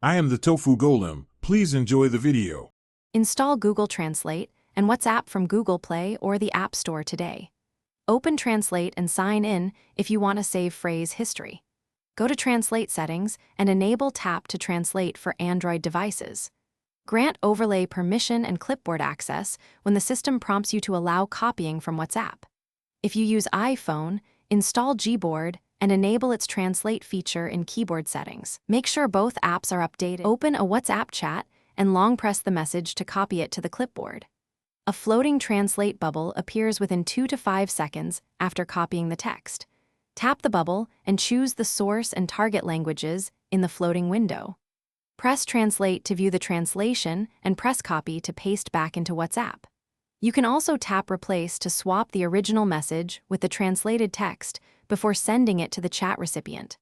I am the Tofu Golem. Please enjoy the video. Install Google Translate and WhatsApp from Google Play or the App Store today. Open Translate and sign in if you want to save phrase history. Go to Translate settings and enable Tap to Translate for Android devices. Grant overlay permission and clipboard access when the system prompts you to allow copying from WhatsApp. If you use iPhone, install Gboard and enable its Translate feature in keyboard settings. Make sure both apps are updated. Open a WhatsApp chat and long press the message to copy it to the clipboard. A floating Translate bubble appears within 2 to 5 seconds after copying the text. Tap the bubble and choose the source and target languages in the floating window. Press Translate to view the translation and press Copy to paste back into WhatsApp. You can also tap Replace to swap the original message with the translated text before sending it to the chat recipient.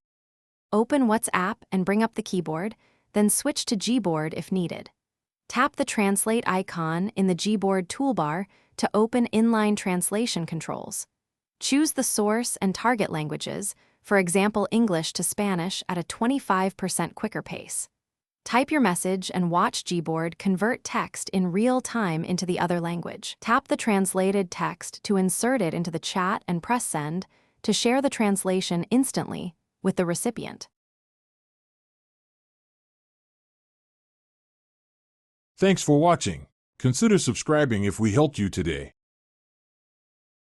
Open WhatsApp and bring up the keyboard, then switch to Gboard if needed. Tap the Translate icon in the Gboard toolbar to open inline translation controls. Choose the source and target languages, for example English to Spanish at a 25% quicker pace. Type your message and watch Gboard convert text in real time into the other language. Tap the translated text to insert it into the chat and press Send to share the translation instantly with the recipient. Thanks for watching. Consider subscribing if we helped you today.